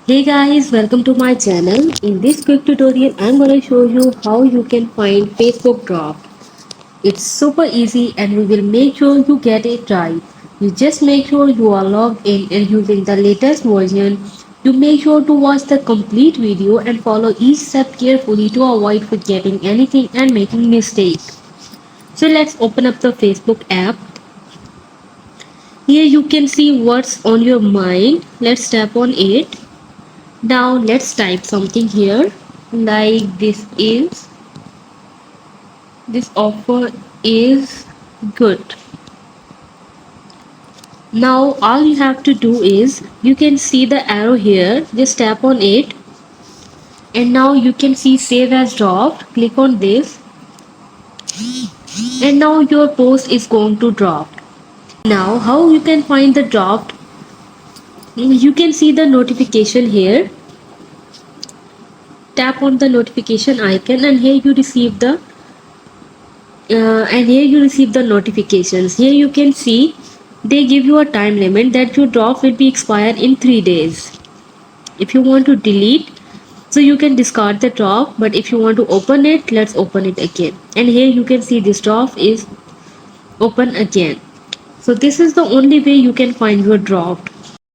Hey guys, welcome to my channel. In this quick tutorial, I'm gonna show you how you can find Facebook draft. It's super easy and we will make sure you get it right. You just make sure you are logged in and using the latest version. You make sure to watch the complete video and follow each step carefully to avoid forgetting anything and making mistakes. So let's open up the Facebook app. Here you can see what's on your mind. Let's tap on it. Now let's type something here like this offer is good. Now all you have to do is you can see the arrow here, just tap on it and now you can see save as draft. Click on this and now your post is going to draft. Now how you can find the draft? You can see the notification here. Tap on the notification icon and here you receive the notifications. Here you can see they give you a time limit that your draft will be expired in 3 days. If you want to delete, so you can discard the draft, but if you want to open it, let's open it again. And here you can see this draft is open again. So this is the only way you can find your draft.